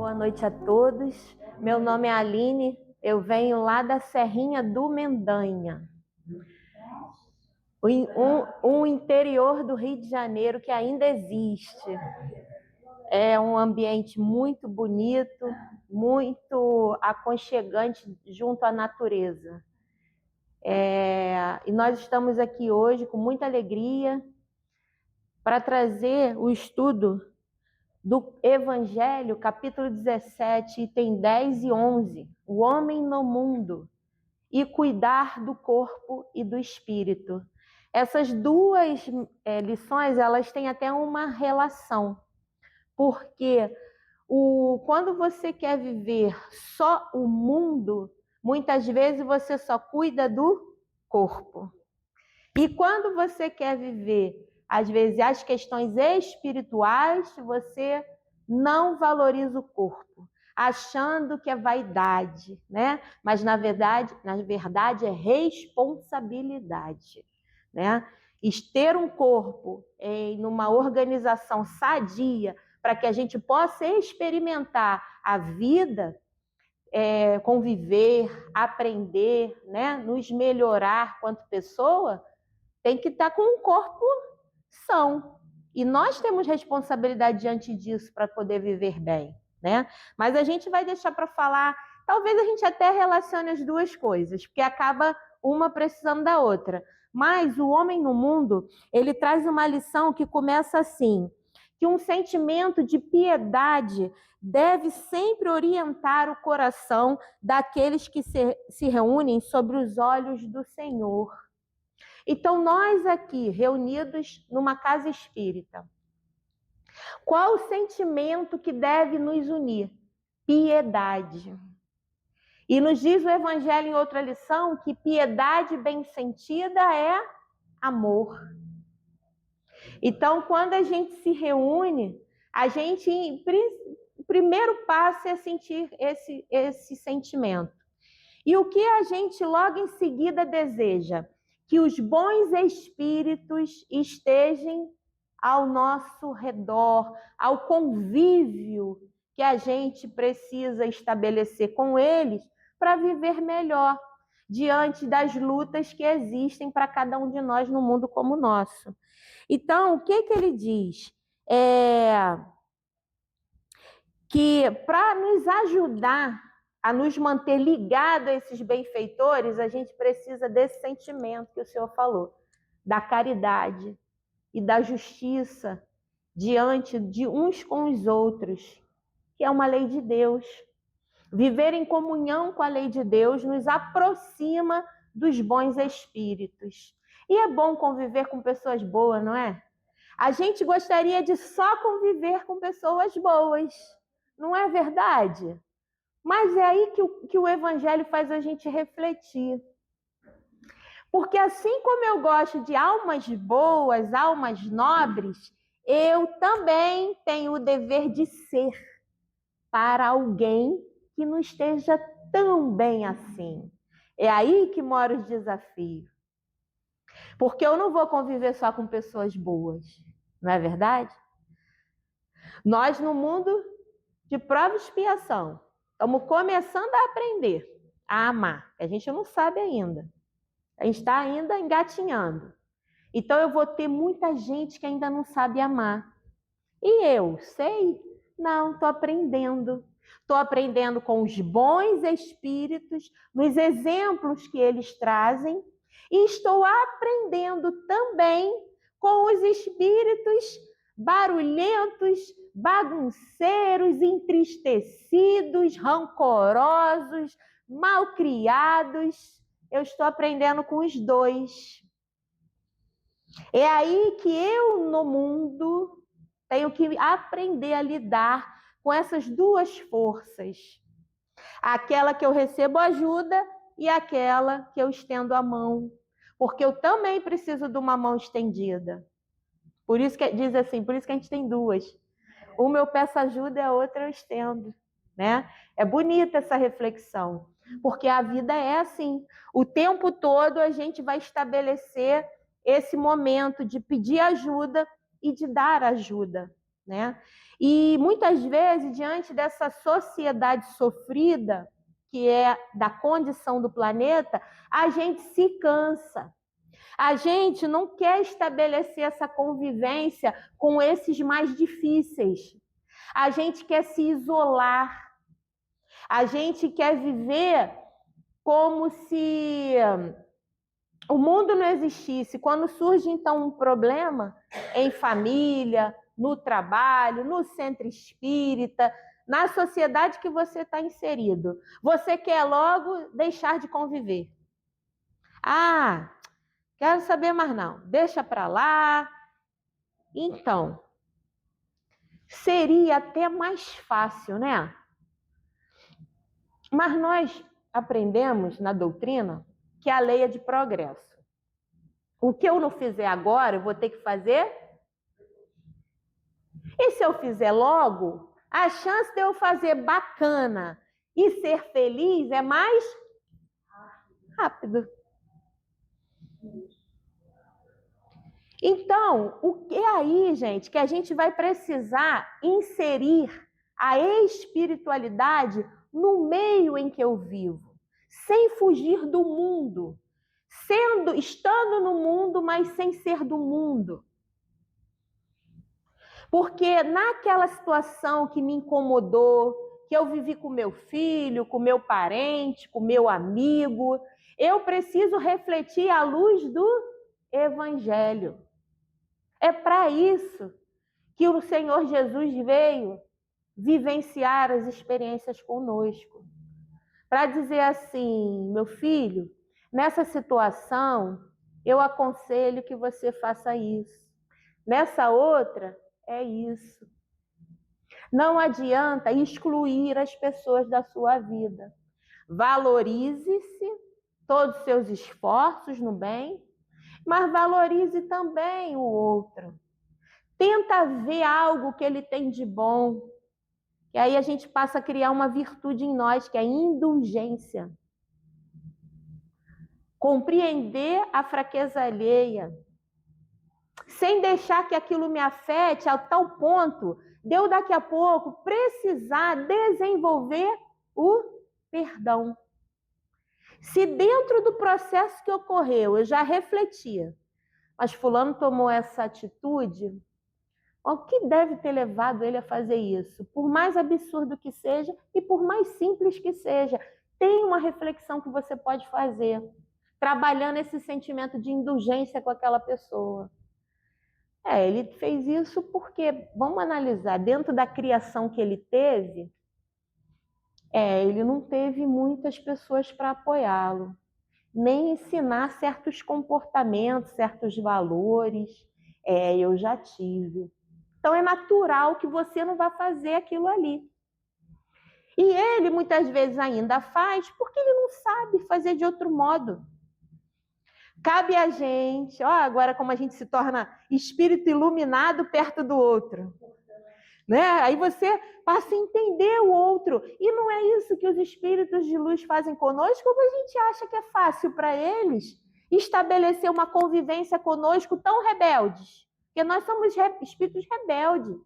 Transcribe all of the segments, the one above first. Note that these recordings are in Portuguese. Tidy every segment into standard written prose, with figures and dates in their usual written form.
Boa noite a todos. Meu nome é Aline, eu venho lá da Serrinha do Mendanha, um interior do Rio de Janeiro que ainda existe. É um ambiente muito bonito, muito aconchegante junto à natureza. E nós estamos aqui hoje com muita alegria para trazer o estudo do Evangelho, capítulo 17, item 10 e 11, o homem no mundo, e cuidar do corpo e do espírito. Essas duas lições, elas têm até uma relação, porque quando você quer viver só o mundo, muitas vezes você só cuida do corpo. E quando você quer viver, às vezes, as questões espirituais, você não valoriza o corpo, achando que é vaidade, né? Mas na verdade é responsabilidade, né? Ter um corpo em uma organização sadia para que a gente possa experimentar a vida, conviver, aprender, né? Nos melhorar quanto pessoa, tem que estar com um corpo são. E nós temos responsabilidade diante disso para poder viver bem, né? Mas a gente vai deixar para falar, talvez a gente até relacione as duas coisas, porque acaba uma precisando da outra. Mas o homem no mundo, ele traz uma lição que começa assim, que um sentimento de piedade deve sempre orientar o coração daqueles que se reúnem sobre os olhos do Senhor. Então, nós aqui, reunidos numa casa espírita, qual o sentimento que deve nos unir? Piedade. E nos diz o Evangelho em outra lição que piedade bem sentida é amor. Então, quando a gente se reúne, o primeiro passo é sentir esse sentimento. E o que a gente logo em seguida deseja? Que os bons espíritos estejam ao nosso redor, ao convívio que a gente precisa estabelecer com eles para viver melhor diante das lutas que existem para cada um de nós no mundo como o nosso. Então, o que ele diz? Que para nos ajudar a nos manter ligados a esses benfeitores, a gente precisa desse sentimento que o Senhor falou, da caridade e da justiça diante de uns com os outros, que é uma lei de Deus. Viver em comunhão com a lei de Deus nos aproxima dos bons espíritos. E é bom conviver com pessoas boas, não é? A gente gostaria de só conviver com pessoas boas, não é verdade? Mas é aí que o Evangelho faz a gente refletir. Porque assim como eu gosto de almas boas, almas nobres, eu também tenho o dever de ser para alguém que não esteja tão bem assim. É aí que mora o desafio. Porque eu não vou conviver só com pessoas boas, não é verdade? Nós, no mundo de prova e expiação, estamos começando a aprender a amar. A gente não sabe ainda. A gente está ainda engatinhando. Então eu vou ter muita gente que ainda não sabe amar. E eu sei? Não, estou aprendendo. Estou aprendendo com os bons espíritos, nos exemplos que eles trazem, e estou aprendendo também com os espíritos barulhentos, bagunceiros, entristecidos, rancorosos, malcriados. Eu estou aprendendo com os dois. É aí que eu, no mundo, tenho que aprender a lidar com essas duas forças. Aquela que eu recebo ajuda e aquela que eu estendo a mão. Porque eu também preciso de uma mão estendida. Por isso que diz assim, por isso que a gente tem duas. Uma eu peço ajuda e a outra eu estendo, né? É bonita essa reflexão, porque a vida é assim. O tempo todo a gente vai estabelecer esse momento de pedir ajuda e de dar ajuda, né? E muitas vezes, diante dessa sociedade sofrida, que é da condição do planeta, a gente se cansa. A gente não quer estabelecer essa convivência com esses mais difíceis. A gente quer se isolar. A gente quer viver como se o mundo não existisse. Quando surge, então, um problema em família, no trabalho, no centro espírita, na sociedade que você está inserido, você quer logo deixar de conviver. Ah, quero saber mais não, deixa para lá. Então, seria até mais fácil, né? Mas nós aprendemos na doutrina que a lei é de progresso. O que eu não fizer agora, eu vou ter que fazer. E se eu fizer logo, a chance de eu fazer bacana e ser feliz é mais rápido. Então, o que é aí, gente, que a gente vai precisar inserir a espiritualidade no meio em que eu vivo, sem fugir do mundo, estando no mundo, mas sem ser do mundo. Porque naquela situação que me incomodou, que eu vivi com meu filho, com meu parente, com meu amigo, eu preciso refletir à luz do Evangelho. É para isso que o Senhor Jesus veio vivenciar as experiências conosco. Para dizer assim, meu filho, nessa situação, eu aconselho que você faça isso. Nessa outra, é isso. Não adianta excluir as pessoas da sua vida. Valorize-se, todos os seus esforços no bem, mas valorize também o outro. Tenta ver algo que ele tem de bom. E aí a gente passa a criar uma virtude em nós, que é a indulgência. Compreender a fraqueza alheia, sem deixar que aquilo me afete a tal ponto de eu daqui a pouco precisar desenvolver o perdão. Se dentro do processo que ocorreu eu já refletia, mas fulano tomou essa atitude, o que deve ter levado ele a fazer isso? Por mais absurdo que seja e por mais simples que seja, tem uma reflexão que você pode fazer, trabalhando esse sentimento de indulgência com aquela pessoa. Ele fez isso porque, vamos analisar, dentro da criação que ele teve, ele não teve muitas pessoas para apoiá-lo, nem ensinar certos comportamentos, certos valores. Eu já tive. Então é natural que você não vá fazer aquilo ali. E ele muitas vezes ainda faz porque ele não sabe fazer de outro modo. Cabe a gente, agora como a gente se torna espírito iluminado perto do outro. Né? Aí você passa a entender o outro. E não é isso que os espíritos de luz fazem conosco, como a gente acha que é fácil para eles estabelecer uma convivência conosco tão rebeldes. Porque nós somos espíritos rebeldes.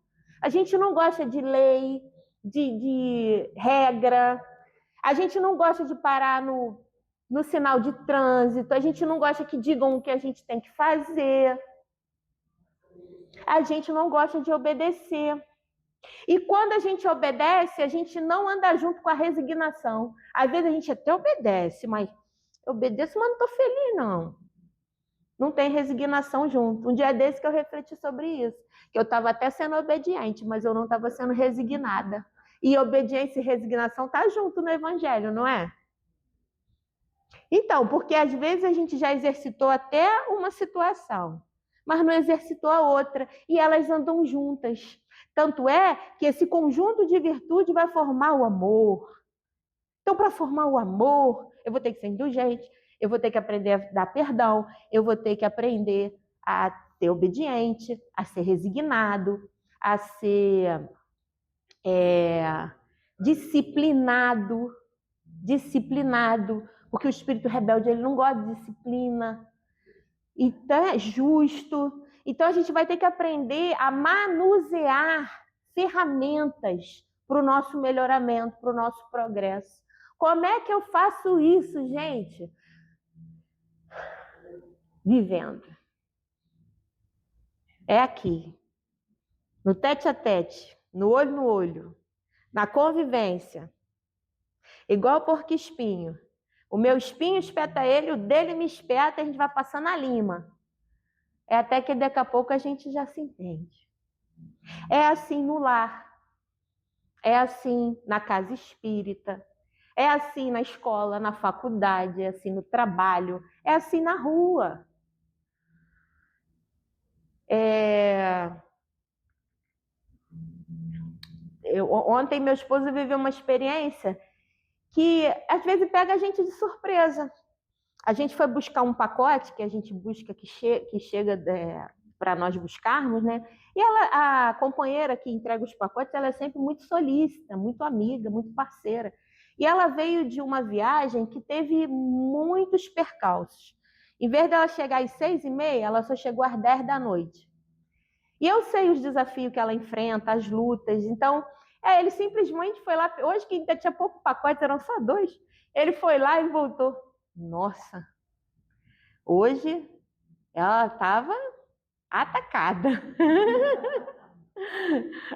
A gente não gosta de lei, de regra. A gente não gosta de parar no sinal de trânsito. A gente não gosta que digam o que a gente tem que fazer. A gente não gosta de obedecer. E quando a gente obedece, a gente não anda junto com a resignação. Às vezes a gente até obedece, mas eu obedeço, mas não estou feliz, não. Não tem resignação junto. Um dia desse que eu refleti sobre isso, que eu estava até sendo obediente, mas eu não estava sendo resignada. E obediência e resignação tá junto no Evangelho, não é? Então, porque às vezes a gente já exercitou até uma situação, mas não exercitou a outra, e elas andam juntas. Tanto é que esse conjunto de virtude vai formar o amor. Então, para formar o amor, eu vou ter que ser indulgente, eu vou ter que aprender a dar perdão, eu vou ter que aprender a ser obediente, a ser resignado, a ser disciplinado, porque o espírito rebelde ele não gosta de disciplina. Então, é justo. Então, a gente vai ter que aprender a manusear ferramentas para o nosso melhoramento, para o nosso progresso. Como é que eu faço isso, gente? Vivendo. É aqui, no tete a tete, no olho, na convivência. Igual porco-espinho. O meu espinho espeta ele, o dele me espeta, a gente vai passando a lima. É até que daqui a pouco a gente já se entende. É assim no lar. É assim na casa espírita. É assim na escola, na faculdade, é assim no trabalho, é assim na rua. Ontem meu esposo viveu uma experiência que às vezes pega a gente de surpresa. A gente foi buscar um pacote que a gente busca que chega para nós buscarmos, né? E a companheira que entrega os pacotes, ela é sempre muito solícita, muito amiga, muito parceira. E ela veio de uma viagem que teve muitos percalços. Em vez dela chegar às 6h30, ela só chegou às 10 da noite. E eu sei os desafios que ela enfrenta, as lutas. Então, ele simplesmente foi lá. Hoje, que ainda tinha pouco pacote, eram só 2. Ele foi lá e voltou. Nossa, hoje ela estava atacada.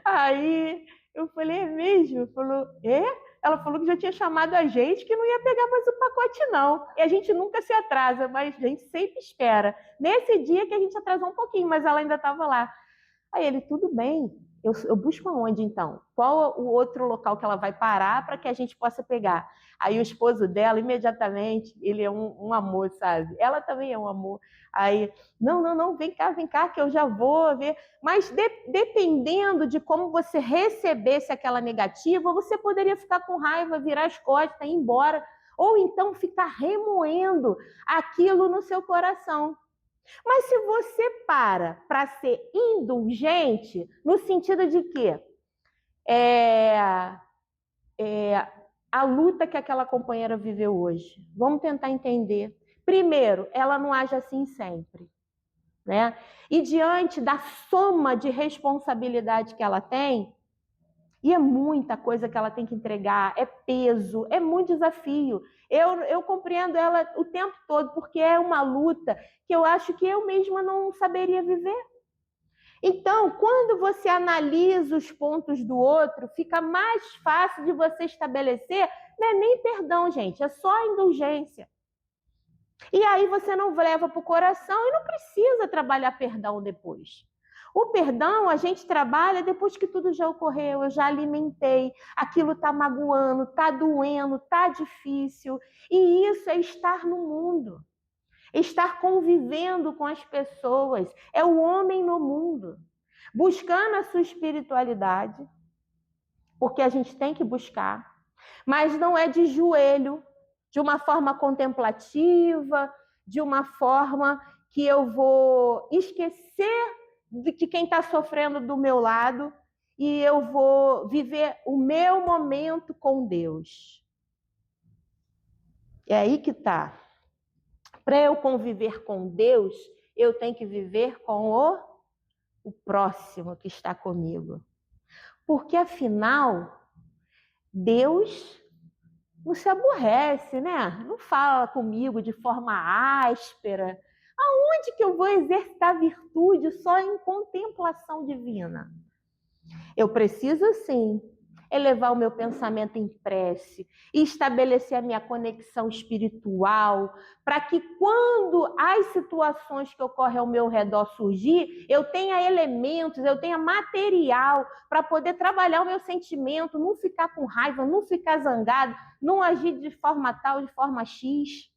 Aí eu falei, é mesmo? Falou, é? Ela falou que já tinha chamado a gente, que não ia pegar mais o pacote, não. E a gente nunca se atrasa, mas a gente sempre espera. Nesse dia que a gente atrasou um pouquinho, mas ela ainda estava lá. Aí ele, tudo bem, eu busco aonde então? Qual o outro local que ela vai parar para que a gente possa pegar? Aí o esposo dela, imediatamente, ele é um amor, sabe? Ela também é um amor. Aí, não, vem cá, que eu já vou ver. Mas dependendo de como você recebesse aquela negativa, você poderia ficar com raiva, virar as costas, ir embora. Ou então ficar remoendo aquilo no seu coração. Mas se você para ser indulgente, no sentido de que a luta que aquela companheira viveu hoje, vamos tentar entender. Primeiro, ela não age assim sempre, né? E diante da soma de responsabilidade que ela tem, e é muita coisa que ela tem que entregar, é peso, é muito desafio. Eu compreendo ela o tempo todo, porque é uma luta que eu acho que eu mesma não saberia viver. Então, quando você analisa os pontos do outro, fica mais fácil de você estabelecer, não é nem perdão, gente, é só indulgência. E aí você não leva para o coração e não precisa trabalhar perdão depois. O perdão a gente trabalha depois que tudo já ocorreu, eu já alimentei, aquilo está magoando, está doendo, está difícil. E isso é estar no mundo, estar convivendo com as pessoas, é o homem no mundo, buscando a sua espiritualidade, porque a gente tem que buscar, mas não é de joelho, de uma forma contemplativa, de uma forma que eu vou esquecer de quem está sofrendo do meu lado e eu vou viver o meu momento com Deus. É aí que está. Para eu conviver com Deus, eu tenho que viver com o próximo que está comigo. Porque, afinal, Deus não se aborrece, né? Não fala comigo de forma áspera. Aonde que eu vou exercitar virtude só em contemplação divina? Eu preciso, sim, elevar o meu pensamento em prece e estabelecer a minha conexão espiritual para que quando as situações que ocorrem ao meu redor surgir, eu tenha elementos, eu tenha material para poder trabalhar o meu sentimento, não ficar com raiva, não ficar zangado, não agir de forma tal, de forma X.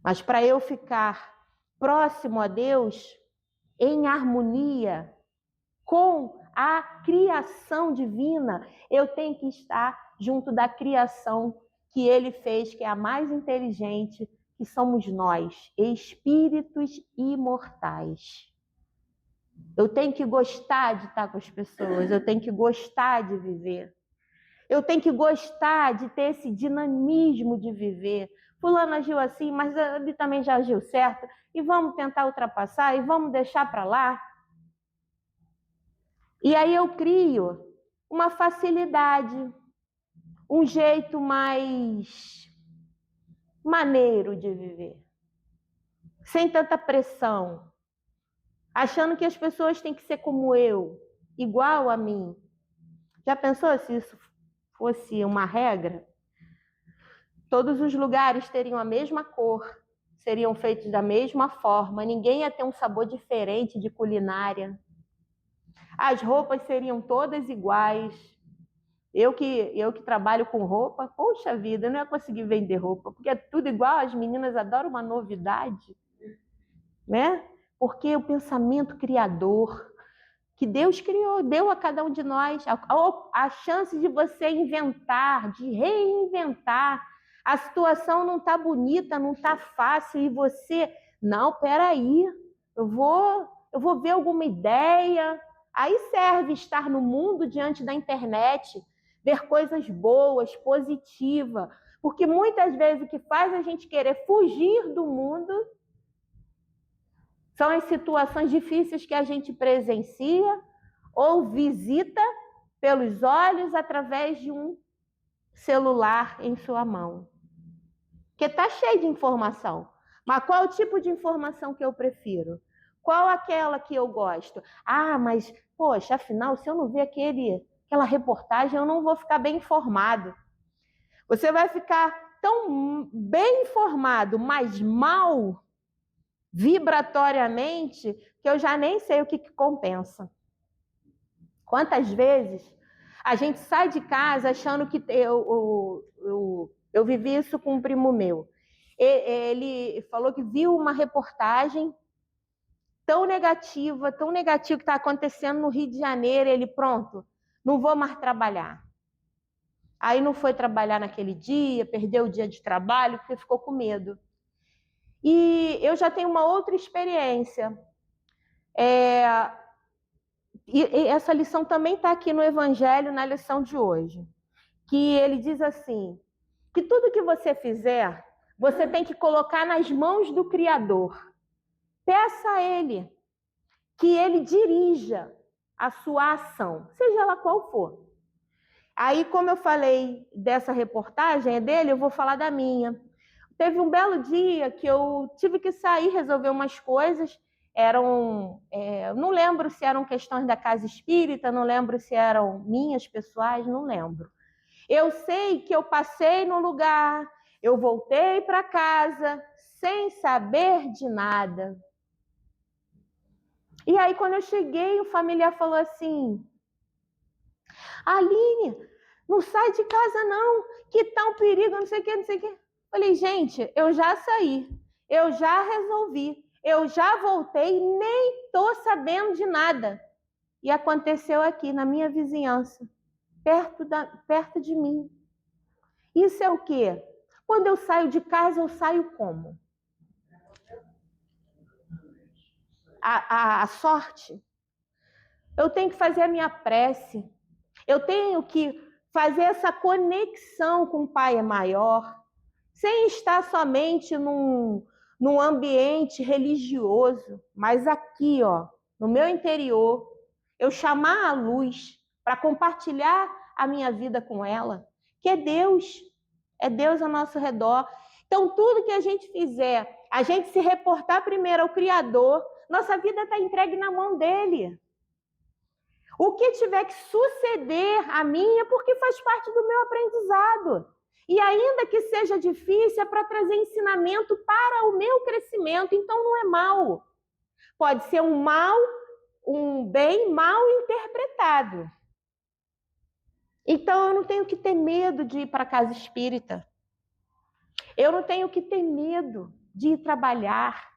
Mas para eu ficar próximo a Deus, em harmonia com a criação divina, eu tenho que estar junto da criação que ele fez, que é a mais inteligente, que somos nós, espíritos imortais. Eu tenho que gostar de estar com as pessoas, eu tenho que gostar de viver. Eu tenho que gostar de ter esse dinamismo de viver. Fulano agiu assim, mas ele também já agiu certo, e vamos tentar ultrapassar, e vamos deixar para lá. E aí eu crio uma facilidade, um jeito mais maneiro de viver, sem tanta pressão, achando que as pessoas têm que ser como eu, igual a mim. Já pensou se isso fosse uma regra? Todos os lugares teriam a mesma cor, seriam feitos da mesma forma, ninguém ia ter um sabor diferente de culinária. As roupas seriam todas iguais. Eu que trabalho com roupa, poxa vida, eu não ia conseguir vender roupa, porque é tudo igual, as meninas adoram uma novidade, né? Porque o pensamento criador que Deus criou, deu a cada um de nós a chance de você inventar, de reinventar. A situação não está bonita, não está fácil, e você, não, peraí, eu vou ver alguma ideia. Aí serve estar no mundo diante da internet, ver coisas boas, positivas, porque muitas vezes o que faz a gente querer fugir do mundo são as situações difíceis que a gente presencia ou visita pelos olhos através de um celular em sua mão. Porque está cheio de informação. Mas qual é o tipo de informação que eu prefiro? Qual aquela que eu gosto? Ah, mas, poxa, afinal, se eu não ver aquela reportagem, eu não vou ficar bem informado. Você vai ficar tão bem informado, mas mal vibratoriamente, que eu já nem sei o que compensa. Quantas vezes a gente sai de casa achando que... Eu vivi isso com um primo meu. Ele falou que viu uma reportagem tão negativa que está acontecendo no Rio de Janeiro. Ele, pronto, não vou mais trabalhar. Aí não foi trabalhar naquele dia, perdeu o dia de trabalho, porque ficou com medo. E eu já tenho uma outra experiência. E essa lição também está aqui no Evangelho, na lição de hoje. Que ele diz assim, que tudo que você fizer, você tem que colocar nas mãos do Criador. Peça a Ele que Ele dirija a sua ação, seja ela qual for. Aí, como eu falei dessa reportagem, é dele, eu vou falar da minha. Teve um belo dia que eu tive que sair, resolver umas coisas. Não lembro se eram questões da casa espírita, não lembro se eram minhas pessoais, não lembro. Eu sei que eu passei no lugar, eu voltei para casa sem saber de nada. E aí, quando eu cheguei, o familiar falou assim: Aline, não sai de casa não, que tá um perigo, não sei o que, não sei o que. Falei, gente, eu já saí, eu já resolvi, eu já voltei, nem tô sabendo de nada. E aconteceu aqui, na minha vizinhança, perto de mim. Isso é o quê? Quando eu saio de casa, eu saio como? A sorte. Eu tenho que fazer a minha prece. Eu tenho que fazer essa conexão com o Pai maior, sem estar somente num ambiente religioso, mas aqui, ó, no meu interior, eu chamar a luz para compartilhar a minha vida com ela, que é Deus ao nosso redor. Então, tudo que a gente fizer, a gente se reportar primeiro ao Criador, nossa vida está entregue na mão dele. O que tiver que suceder a mim é porque faz parte do meu aprendizado. E ainda que seja difícil, é para trazer ensinamento para o meu crescimento. Então não é mal. Pode ser um bem mal interpretado. Então eu não tenho que ter medo de ir para a casa espírita. Eu não tenho que ter medo de ir trabalhar.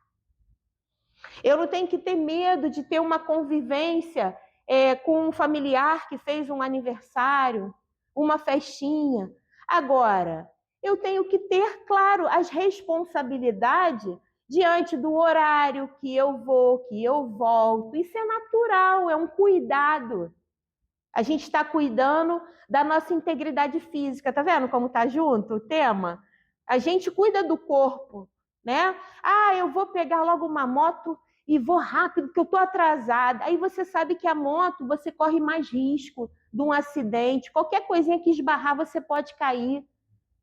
Eu não tenho que ter medo de ter uma convivência com um familiar que fez um aniversário, uma festinha. Agora, eu tenho que ter, claro, as responsabilidades diante do horário que eu vou, que eu volto. Isso é natural, é um cuidado. A gente está cuidando da nossa integridade física. Tá vendo como tá junto o tema? A gente cuida do corpo, né? Ah, eu vou pegar logo uma moto e vou rápido porque eu estou atrasada. Aí você sabe que a moto, você corre mais risco de um acidente. Qualquer coisinha que esbarrar, você pode cair.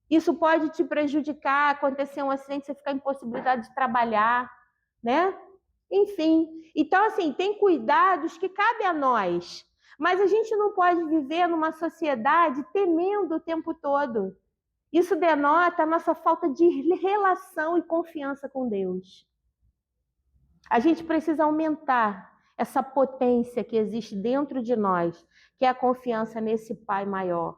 Isso pode te prejudicar, acontecer um acidente, você ficar impossibilidade de trabalhar, né? Enfim, então assim, tem cuidados que cabem a nós, mas a gente não pode viver numa sociedade temendo o tempo todo. Isso denota a nossa falta de relação e confiança com Deus. A gente precisa aumentar essa potência que existe dentro de nós, que é a confiança nesse Pai maior,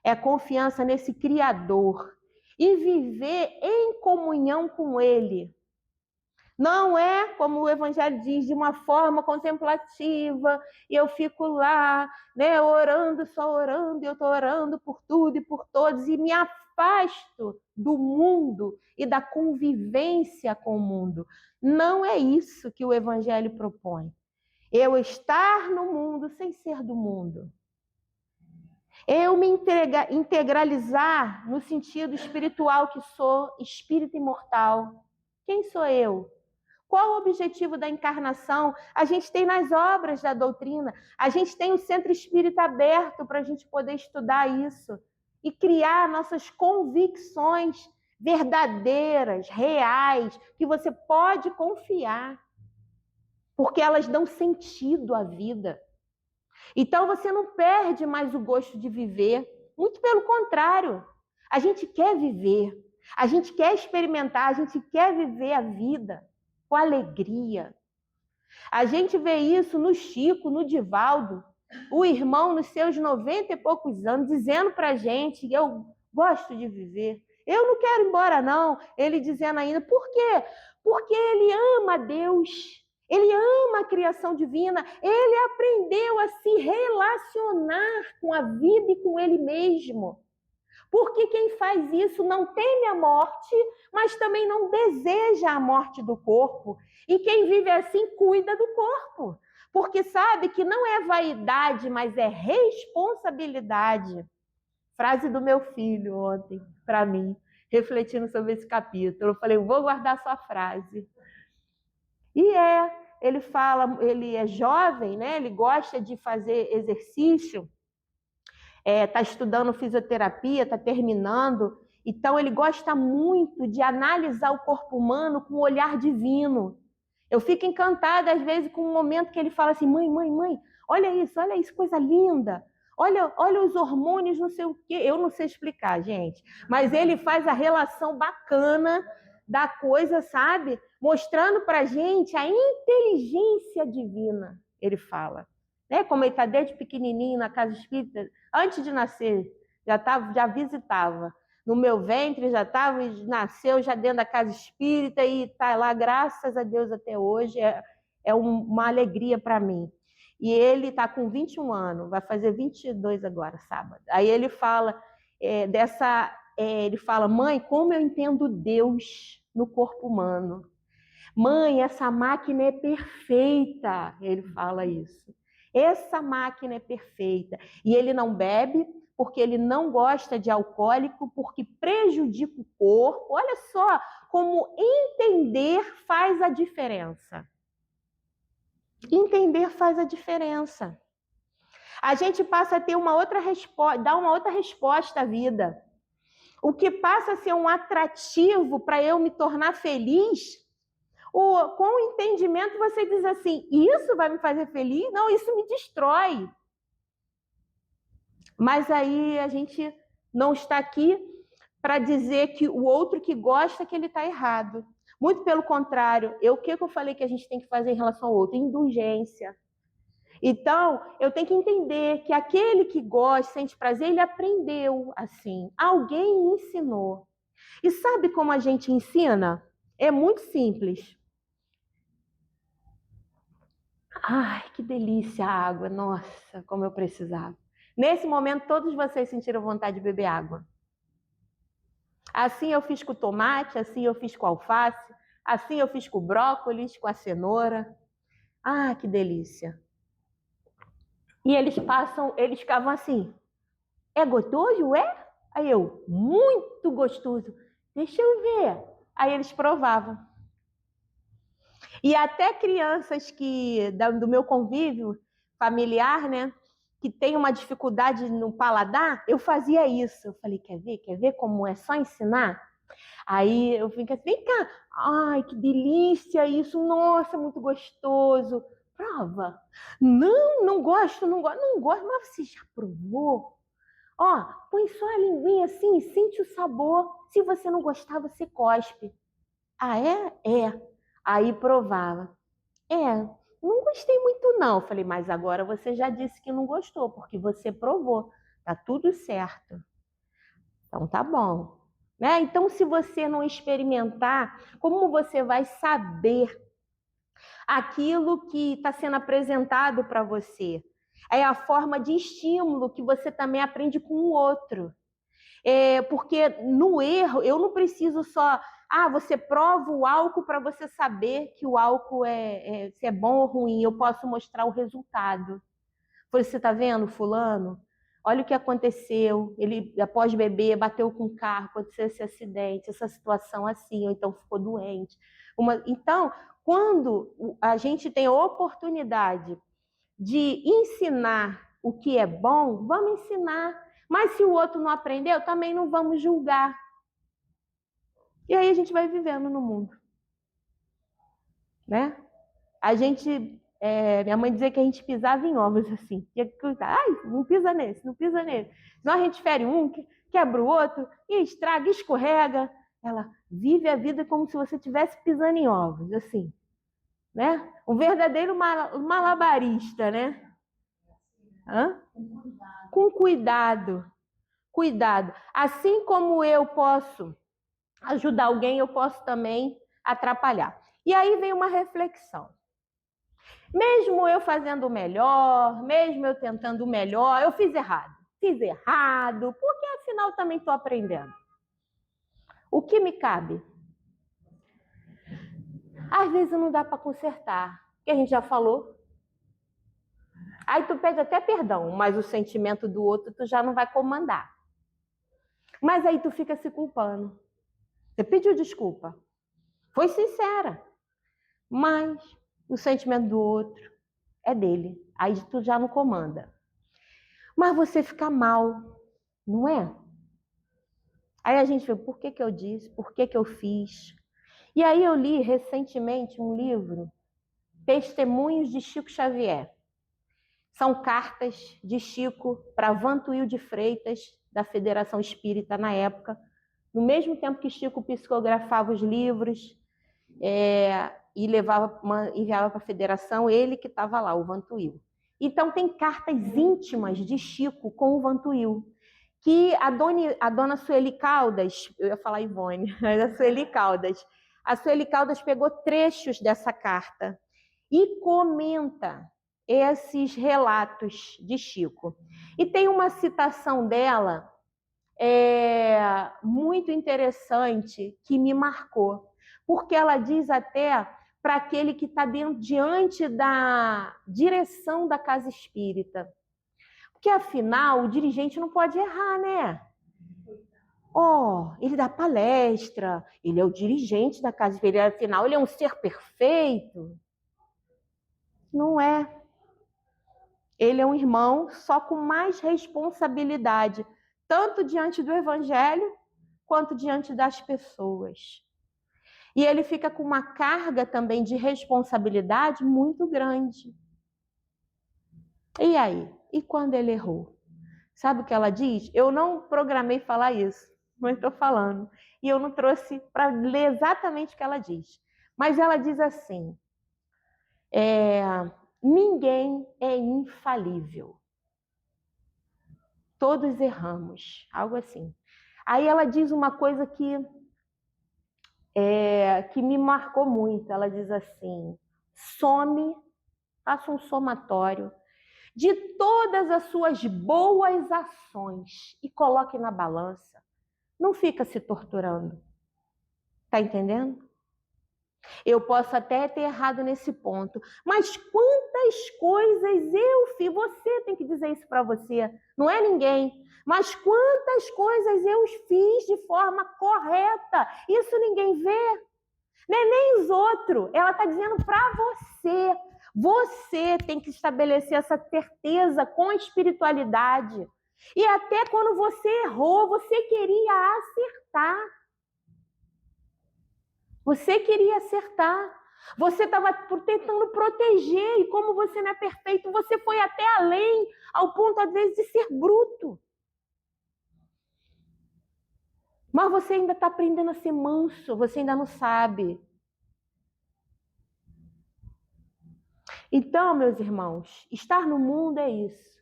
é a confiança nesse Criador, e viver em comunhão com Ele. Não é, como o Evangelho diz, de uma forma contemplativa, e eu fico lá, né, orando, só orando, e eu estou orando por tudo e por todos, e me afasto do mundo e da convivência com o mundo. Não é isso que o Evangelho propõe. Eu estar no mundo sem ser do mundo. Eu me integralizar no sentido espiritual que sou, espírito imortal. Quem sou eu? Qual o objetivo da encarnação? A gente tem nas obras da doutrina, a gente tem o centro espírita aberto para a gente poder estudar isso e criar nossas convicções verdadeiras, reais, que você pode confiar, porque elas dão sentido à vida. Então você não perde mais o gosto de viver, muito pelo contrário, a gente quer viver, a gente quer experimentar, a gente quer viver a vida com alegria. A gente vê isso no Chico, no Divaldo, o irmão nos seus 90 e poucos anos, dizendo pra gente, eu gosto de viver, eu não quero ir embora não, ele dizendo ainda, por quê? Porque ele ama Deus, ele ama a criação divina, ele aprendeu a se relacionar com a vida e com ele mesmo. Porque quem faz isso não teme a morte, mas também não deseja a morte do corpo. E quem vive assim cuida do corpo, porque sabe que não é vaidade, mas é responsabilidade. Frase do meu filho ontem, para mim, refletindo sobre esse capítulo. Eu falei, vou guardar sua frase. E ele fala, ele é jovem, né? Ele gosta de fazer exercício, está estudando fisioterapia, está terminando, então ele gosta muito de analisar o corpo humano com um olhar divino. Eu fico encantada às vezes com um momento que ele fala assim, mãe, olha isso, coisa linda. Olha os hormônios, não sei o quê. Eu não sei explicar, gente. Mas ele faz a relação bacana da coisa, sabe? Mostrando pra gente a inteligência divina, ele fala. Né? Como ele está desde pequenininho na casa espírita, antes de nascer, já visitava. No meu ventre já estava, nasceu já dentro da casa espírita e está lá, graças a Deus, até hoje. É uma alegria para mim. E ele está com 21 anos, vai fazer 22 agora, sábado. Aí ele fala ele fala, mãe, como eu entendo Deus no corpo humano. Mãe, essa máquina é perfeita. Ele fala isso. Essa máquina é perfeita. E ele não bebe porque ele não gosta de alcoólico, porque prejudica o corpo. Olha só como entender faz a diferença. Entender faz a diferença. A gente passa a ter uma outra resposta, dar uma outra resposta à vida. O que passa a ser um atrativo para eu me tornar feliz, com o entendimento você diz assim, isso vai me fazer feliz? Não, isso me destrói. Mas aí a gente não está aqui para dizer que o outro que gosta que ele está errado. Muito pelo contrário, o que eu falei que a gente tem que fazer em relação ao outro? Indulgência. Então, eu tenho que entender que aquele que gosta, sente prazer, ele aprendeu assim. Alguém ensinou. E sabe como a gente ensina? É muito simples. Ai, que delícia a água. Nossa, como eu precisava. Nesse momento, todos vocês sentiram vontade de beber água. Assim eu fiz com o tomate, assim eu fiz com a alface, assim eu fiz com o brócolis, com a cenoura. Ah, que delícia. E eles ficavam assim, é gostoso, é? Aí eu, muito gostoso. Deixa eu ver. Aí eles provavam. E até crianças do meu convívio familiar, né, que tem uma dificuldade no paladar, eu fazia isso. Eu falei, quer ver como é só ensinar? Aí eu fico assim, vem cá, ai, que delícia isso, nossa, muito gostoso. Prova. Não gosto, não gosto, mas você já provou? Ó, põe só a linguinha assim, sente o sabor. Se você não gostar, você cospe. Ah, é? É. Aí provava. Não gostei muito não. Falei, mas agora você já disse que não gostou, porque você provou. Tá tudo certo. Então tá bom. Né? Então, se você não experimentar, como você vai saber aquilo que está sendo apresentado para você? É a forma de estímulo que você também aprende com o outro. Porque no erro, eu não preciso só... você prova o álcool para você saber que o álcool se é bom ou ruim. Eu posso mostrar o resultado. Você está vendo, fulano? Olha o que aconteceu. Ele, após beber, bateu com o carro, aconteceu esse acidente, essa situação assim, ou então ficou doente. Então, quando a gente tem a oportunidade de ensinar o que é bom, vamos ensinar. Mas se o outro não aprendeu, também não vamos julgar. E aí a gente vai vivendo no mundo. Né? A gente... minha mãe dizia que a gente pisava em ovos assim. Ai, não pisa nesse, não pisa nesse. Senão a gente fere um, quebra o outro, e estraga, escorrega. Ela vive a vida como se você estivesse pisando em ovos, assim. Né? Um verdadeiro malabarista, né? Hã? Com cuidado. Cuidado. Assim como eu posso ajudar alguém, eu posso também atrapalhar. E aí vem uma reflexão. Mesmo eu fazendo o melhor, mesmo eu tentando o melhor, eu fiz errado. Fiz errado, porque afinal também estou aprendendo. O que me cabe? Às vezes não dá para consertar, que a gente já falou. Aí tu pede até perdão, mas o sentimento do outro tu já não vai comandar. Mas aí tu fica se culpando. Você pediu desculpa, foi sincera, mas o sentimento do outro é dele. Aí tu já não comanda. Mas você fica mal, não é? Aí a gente vê, por que eu disse? Por que eu fiz? E aí eu li recentemente um livro, Testemunhos de Chico Xavier. São cartas de Chico para Vantuil de Freitas, da Federação Espírita na época, no mesmo tempo que Chico psicografava os livros e enviava para a Federação, ele que estava lá, o Vantuil. Então tem cartas íntimas de Chico com o Vantuil, que a dona Sueli Caldas, eu ia falar Ivone, mas a Sueli Caldas pegou trechos dessa carta e comenta esses relatos de Chico. E tem uma citação dela muito interessante que me marcou, porque ela diz até para aquele que está diante da direção da casa espírita. Porque, afinal, o dirigente não pode errar, né? Ele dá palestra, ele é o dirigente da casa espírita, afinal, ele é um ser perfeito. Não é. Ele é um irmão, só com mais responsabilidade, tanto diante do evangelho, quanto diante das pessoas. E ele fica com uma carga também de responsabilidade muito grande. E aí? E quando ele errou? Sabe o que ela diz? Eu não programei falar isso, mas estou falando. E eu não trouxe para ler exatamente o que ela diz. Mas ela diz assim, ninguém é infalível. Todos erramos, algo assim. Aí ela diz uma coisa que me marcou muito. Ela diz assim, faça um somatório de todas as suas boas ações e coloque na balança. Não fica se torturando. Tá entendendo? Eu posso até ter errado nesse ponto, mas quantas coisas eu fiz? Você tem que dizer isso para você, não é ninguém. Mas quantas coisas eu fiz de forma correta? Isso ninguém vê. Não é nem os outros. Ela está dizendo para você. Você tem que estabelecer essa certeza com a espiritualidade. E até quando você errou, você queria acertar. Você queria acertar. Você estava tentando proteger. E como você não é perfeito, você foi até além, ao ponto, às vezes, de ser bruto. Mas você ainda está aprendendo a ser manso. Você ainda não sabe. Então, meus irmãos, estar no mundo é isso.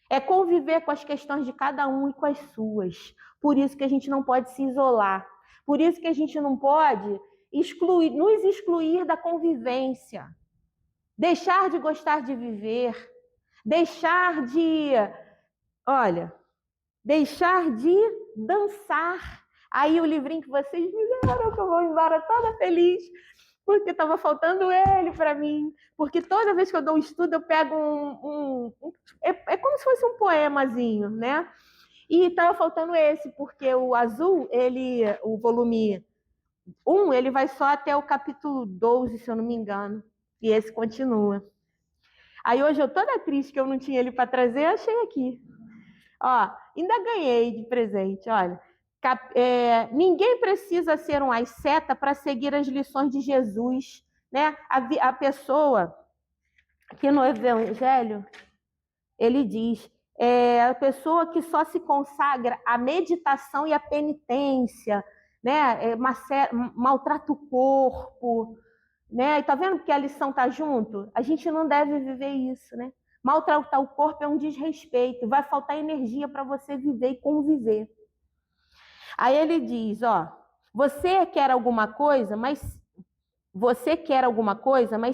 É conviver com as questões de cada um e com as suas. Por isso que a gente não pode se isolar. Por isso que a gente não pode nos excluir da convivência. Deixar de gostar de viver. Deixar de dançar. Aí o livrinho que vocês me deram, que eu vou embora toda feliz, porque estava faltando ele para mim. Porque toda vez que eu dou um estudo, eu pego é como se fosse um poemazinho, né? E estava faltando esse, porque o azul, o volume 1, ele vai só até o capítulo 12, se eu não me engano. E esse continua. Aí hoje eu toda triste que eu não tinha ele para trazer, achei aqui. Ó, ainda ganhei de presente, olha. Ninguém precisa ser um asceta para seguir as lições de Jesus, né? A pessoa que no Evangelho ele diz, a pessoa que só se consagra à meditação e à penitência, né? Maltrata o corpo, né? E tá vendo que a lição tá junto? A gente não deve viver isso, né? Maltratar o corpo é um desrespeito, vai faltar energia para você viver e conviver. Aí ele diz, você quer alguma coisa, mas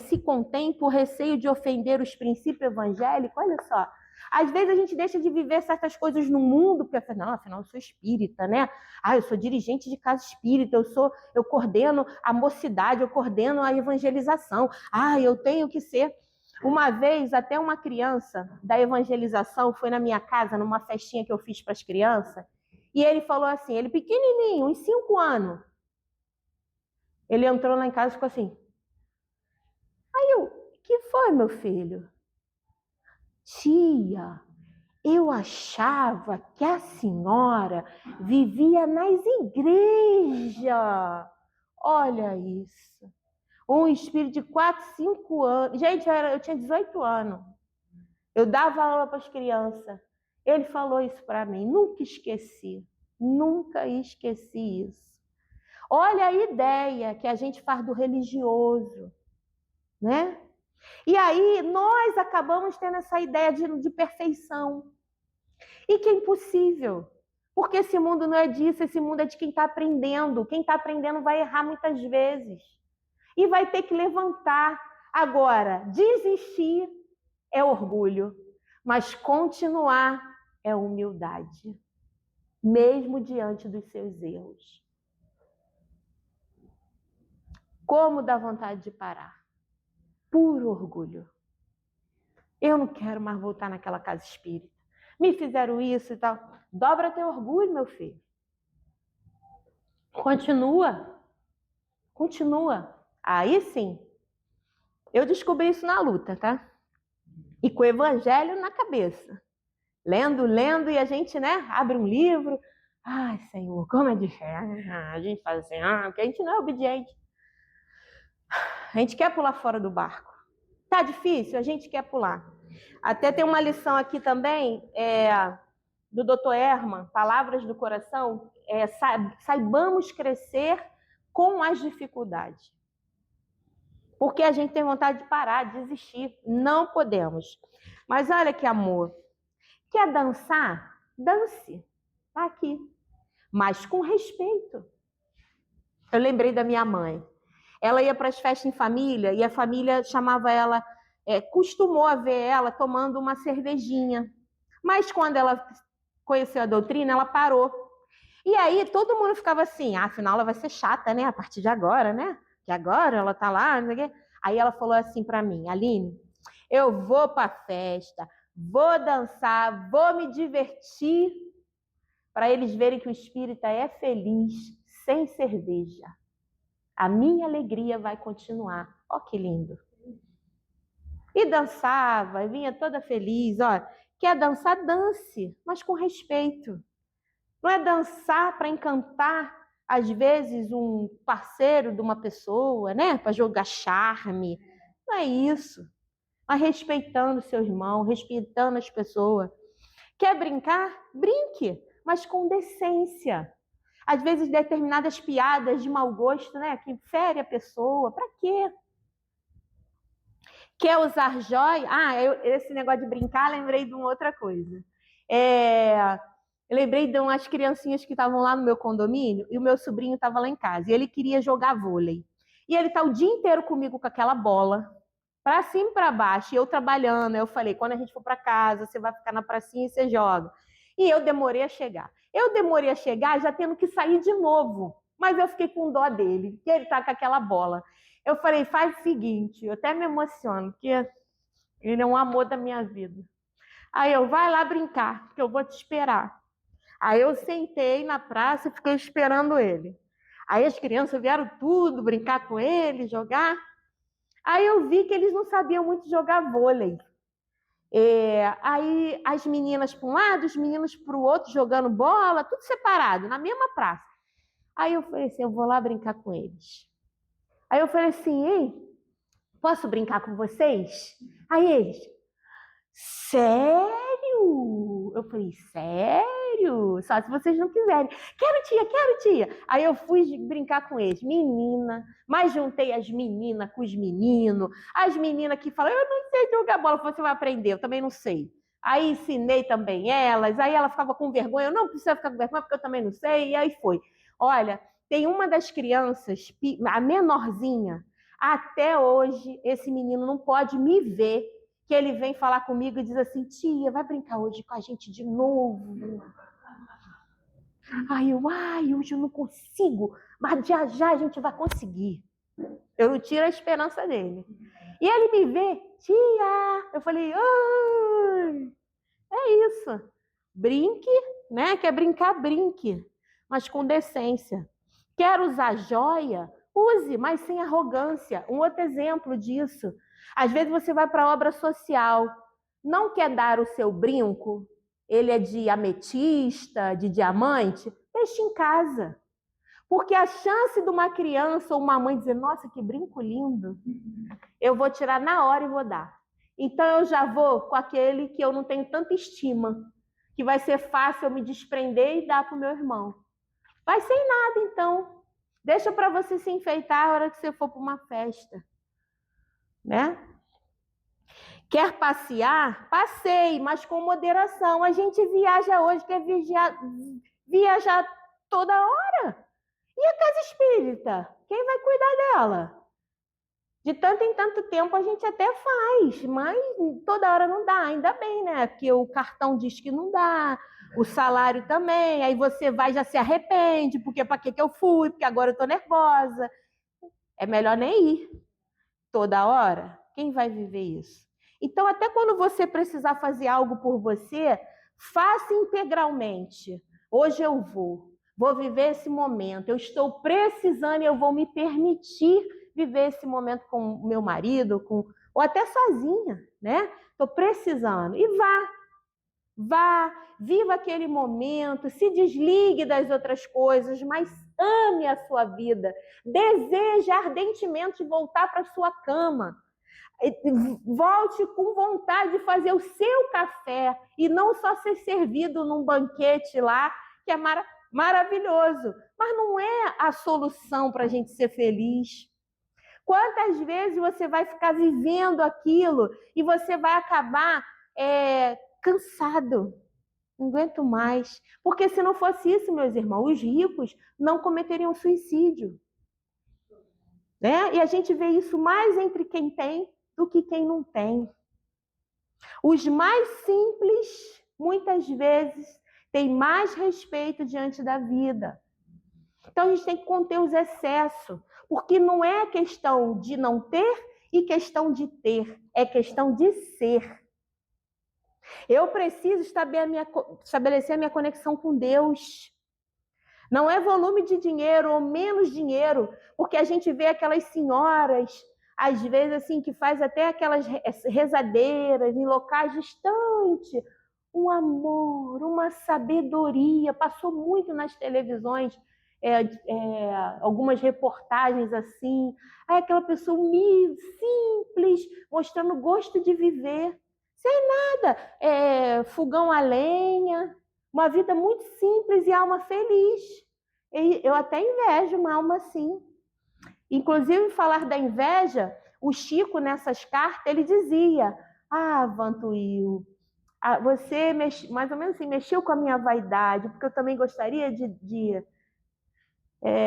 se contém por receio de ofender os princípios evangélicos. Olha só, às vezes a gente deixa de viver certas coisas no mundo, porque não, afinal eu sou espírita, né? Eu sou dirigente de casa espírita, eu coordeno a mocidade, eu coordeno a evangelização. Eu tenho que ser. Uma vez, até uma criança da evangelização foi na minha casa, numa festinha que eu fiz para as crianças, e ele falou assim, ele pequenininho, uns 5 anos. Ele entrou lá em casa e ficou assim. Aí eu, que foi, meu filho? Tia, eu achava que a senhora vivia nas igrejas. Olha isso. Um espírito de 4, 5 anos. Gente, eu tinha 18 anos. Eu dava aula para as crianças. Ele falou isso para mim. Nunca esqueci. Nunca esqueci isso. Olha a ideia que a gente faz do religioso, né? E aí nós acabamos tendo essa ideia de perfeição. E que é impossível. Porque esse mundo não é disso, esse mundo é de quem está aprendendo. Quem está aprendendo vai errar muitas vezes. E vai ter que levantar. Agora, desistir é orgulho. Mas continuar é humildade. Mesmo diante dos seus erros. Como dá vontade de parar? Puro orgulho. Eu não quero mais voltar naquela casa espírita. Me fizeram isso e tal. Dobra teu orgulho, meu filho. Continua. Aí sim. Eu descobri isso na luta, tá? E com o evangelho na cabeça. Lendo, e a gente, né, abre um livro. Ai, Senhor, como é difícil. A gente faz assim, porque a gente não é obediente. A gente quer pular fora do barco. Tá difícil? A gente quer pular. Até tem uma lição aqui também, do Dr. Herman, Palavras do Coração, saibamos crescer com as dificuldades. Porque a gente tem vontade de parar, de desistir. Não podemos. Mas olha que amor. Quer dançar? Dance. Tá aqui. Mas com respeito. Eu lembrei da minha mãe. Ela ia para as festas em família e a família chamava ela, costumou a ver ela tomando uma cervejinha. Mas quando ela conheceu a doutrina, ela parou. E aí todo mundo ficava assim, afinal ela vai ser chata, né? A partir de agora, né? Que agora ela tá lá, não sei o quê. Aí ela falou assim para mim, Aline, eu vou para a festa, vou dançar, vou me divertir, para eles verem que o espírita é feliz sem cerveja. A minha alegria vai continuar. Ó, que lindo. E dançava, e vinha toda feliz. Ó, quer dançar, dance, mas com respeito. Não é dançar para encantar, às vezes, um parceiro de uma pessoa, né? Para jogar charme. Não é isso. Mas respeitando seu irmão, respeitando as pessoas. Quer brincar? Brinque, mas com decência. Às vezes, determinadas piadas de mau gosto, né? Que fere a pessoa. Para quê? Quer usar joia? Esse negócio de brincar, lembrei de uma outra coisa. Eu lembrei de umas criancinhas que estavam lá no meu condomínio e o meu sobrinho estava lá em casa. E ele queria jogar vôlei. E ele está o dia inteiro comigo com aquela bola, para cima e para baixo, e eu trabalhando. Eu falei, quando a gente for para casa, você vai ficar na pracinha e você joga. E eu demorei a chegar. Já tendo que sair de novo. Mas eu fiquei com dó dele, que ele está com aquela bola. Eu falei, faz o seguinte, eu até me emociono, porque ele é um amor da minha vida. Aí eu, vai lá brincar, que eu vou te esperar. Aí eu sentei na praça e fiquei esperando ele. Aí as crianças vieram tudo brincar com ele, jogar. Aí eu vi que eles não sabiam muito jogar vôlei. Aí as meninas para um lado, os meninos para o outro, jogando bola, tudo separado, na mesma praça. Aí eu falei assim, eu vou lá brincar com eles. Aí eu falei assim, ei, posso brincar com vocês? Aí eles, sério? Eu falei, sério? Só se vocês não quiserem. Quero, tia. Aí eu fui brincar com eles. Menina, mas juntei as meninas com os meninos. As meninas que falam, eu não sei jogar bola. Você vai aprender, eu também não sei. Aí ensinei também elas. Aí ela ficava com vergonha. Eu não precisa ficar com vergonha porque eu também não sei. E aí foi. Olha, tem uma das crianças, a menorzinha, até hoje esse menino não pode me ver, que ele vem falar comigo e diz assim, tia, vai brincar hoje com a gente de novo? Ai, hoje eu não consigo, mas já já a gente vai conseguir. Eu não tiro a esperança dele. E ele me vê, tia, eu falei, ai, é isso. Brinque, né? Quer brincar, brinque, mas com decência. Quer usar joia? Use, mas sem arrogância. Um outro exemplo disso. Às vezes você vai para a obra social, não quer dar o seu brinco, ele é de ametista, de diamante, deixe em casa. Porque a chance de uma criança ou uma mãe dizer, nossa, que brinco lindo, eu vou tirar na hora e vou dar. Então eu já vou com aquele que eu não tenho tanta estima, que vai ser fácil eu me desprender e dar para o meu irmão. Vai sem nada, então. Deixa para você se enfeitar a hora que você for para uma festa, né? Quer passear? Passeie, mas com moderação. A gente viaja hoje, quer viajar toda hora. E a casa espírita? Quem vai cuidar dela? De tanto em tanto tempo a gente até faz, mas toda hora não dá, ainda bem, né? Porque o cartão diz que não dá, o salário também, aí você vai e já se arrepende, porque para que eu fui? Porque agora eu estou nervosa. É melhor nem ir toda hora. Quem vai viver isso? Então, até quando você precisar fazer algo por você, faça integralmente. Hoje eu vou viver esse momento, eu estou precisando e eu vou me permitir viver esse momento com o meu marido, ou até sozinha, né? Estou precisando. E vá, viva aquele momento, se desligue das outras coisas, mas ame a sua vida. Deseje ardentemente voltar para a sua cama. Volte com vontade de fazer o seu café e não só ser servido num banquete lá, que é maravilhoso, mas não é a solução para a gente ser feliz. Quantas vezes você vai ficar vivendo aquilo e você vai acabar cansado? Não aguento mais. Porque se não fosse isso, meus irmãos, os ricos não cometeriam suicídio. Né? E a gente vê isso mais entre quem tem do que quem não tem. Os mais simples, muitas vezes, têm mais respeito diante da vida. Então, a gente tem que conter os excessos, porque não é questão de não ter e questão de ter, é questão de ser. Eu preciso estabelecer a minha conexão com Deus. Não é volume de dinheiro ou menos dinheiro, porque a gente vê aquelas senhoras, às vezes, assim, que faz até aquelas rezadeiras em locais distantes. Um amor, uma sabedoria, passou muito nas televisões, algumas reportagens assim. Aí aquela pessoa humilde, simples, mostrando gosto de viver, sem nada, fogão a lenha, uma vida muito simples e alma feliz. E eu até invejo uma alma assim. Inclusive, falar da inveja, o Chico, nessas cartas, ele dizia: Ah, Vantuil, você mais ou menos assim, mexeu com a minha vaidade, porque eu também gostaria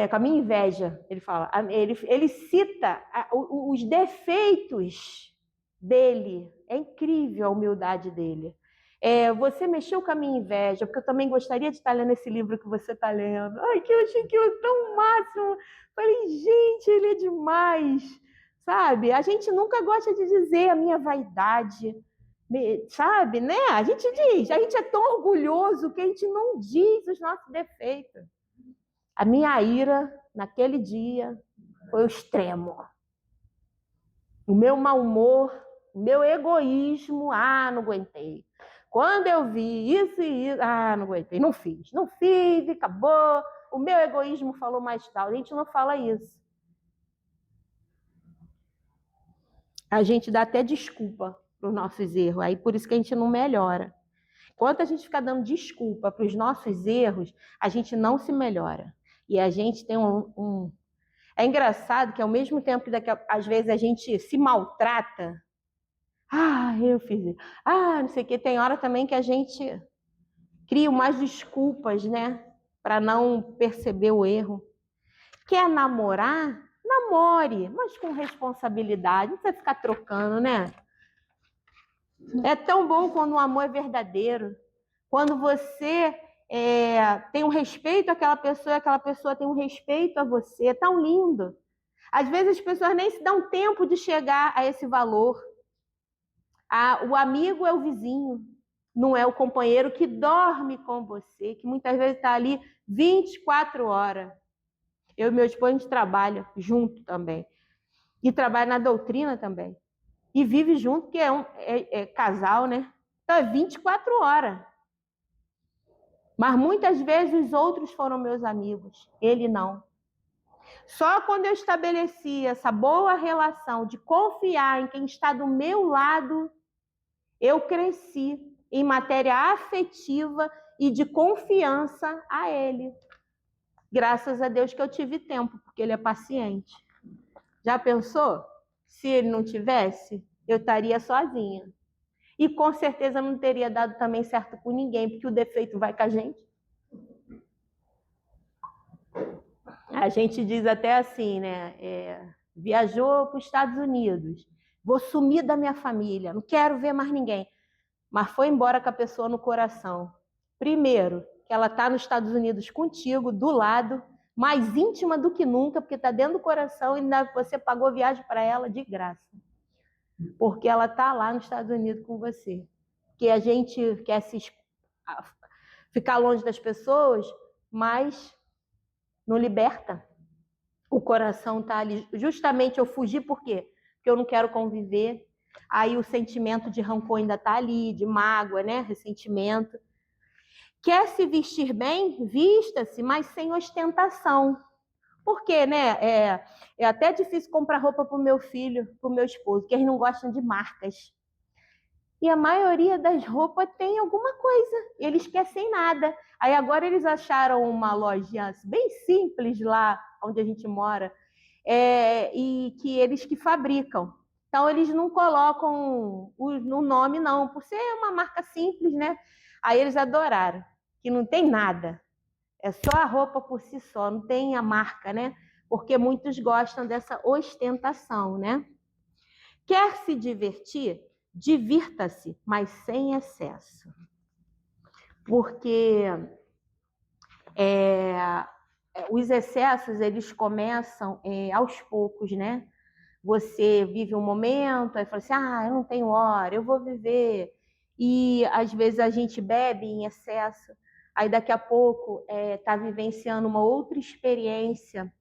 com a minha inveja, ele fala. Ele cita os defeitos dele. É incrível a humildade dele. Você mexeu com a minha inveja, porque eu também gostaria de estar lendo esse livro que você está lendo. Ai, que eu achei aquilo tão máximo. Falei, gente, ele é demais. Sabe? A gente nunca gosta de dizer a minha vaidade, sabe, né? A gente diz, a gente é tão orgulhoso que a gente não diz os nossos defeitos. A minha ira, naquele dia, foi o extremo. O meu mau humor, o meu egoísmo, não aguentei. Quando eu vi isso e isso, não aguentei, não fiz e acabou. O meu egoísmo falou mais tal. A gente não fala isso. A gente dá até desculpa para os nossos erros, aí por isso que a gente não melhora. Enquanto a gente fica dando desculpa para os nossos erros, a gente não se melhora. E a gente tem É engraçado que ao mesmo tempo que às vezes a gente se maltrata, eu fiz isso, não sei o quê, tem hora também que a gente cria umas desculpas, né, para não perceber o erro. Quer namorar? Namore, mas com responsabilidade, não precisa ficar trocando, né? É tão bom quando o amor é verdadeiro, quando você tem um respeito àquela pessoa e aquela pessoa tem um respeito a você, é tão lindo. Às vezes as pessoas nem se dão tempo de chegar a esse valor. O amigo é o vizinho, não é o companheiro que dorme com você, que muitas vezes está ali 24 horas. Eu e meu esposo, a gente trabalha junto também. E trabalha na doutrina também. E vive junto, porque é casal, né? Então é 24 horas. Mas muitas vezes os outros foram meus amigos, ele não. Só quando eu estabeleci essa boa relação de confiar em quem está do meu lado, eu cresci em matéria afetiva e de confiança a ele. Graças a Deus que eu tive tempo, porque ele é paciente. Já pensou? Se ele não tivesse, eu estaria sozinha. E com certeza não teria dado também certo com ninguém, porque o defeito vai com a gente. A gente diz até assim, né? Viajou para os Estados Unidos, vou sumir da minha família, não quero ver mais ninguém. Mas foi embora com a pessoa no coração. Primeiro, que ela está nos Estados Unidos contigo, do lado, mais íntima do que nunca, porque está dentro do coração e ainda você pagou viagem para ela de graça. Porque ela está lá nos Estados Unidos com você. Porque a gente quer ficar longe das pessoas, mas não liberta. O coração está ali. Justamente eu fugi por quê? Porque eu não quero conviver. Aí o sentimento de rancor ainda está ali, de mágoa, né? Ressentimento. Quer se vestir bem? Vista-se, mas sem ostentação. Por quê, né? É até difícil comprar roupa para o meu filho, para o meu esposo, que eles não gostam de marcas. E a maioria das roupas tem alguma coisa, eles querem sem nada. Aí agora eles acharam uma lojinha bem simples lá onde a gente mora, e que eles que fabricam. Então eles não colocam no nome não, por ser uma marca simples, né? Aí eles adoraram, que não tem nada. É só a roupa por si só, não tem a marca, né? Porque muitos gostam dessa ostentação, né? Quer se divertir? Divirta-se, mas sem excesso. Porque os excessos, eles começam aos poucos, né? Você vive um momento, aí fala assim, eu não tenho hora, eu vou viver. E às vezes a gente bebe em excesso. aí daqui a pouco está vivenciando uma outra experiência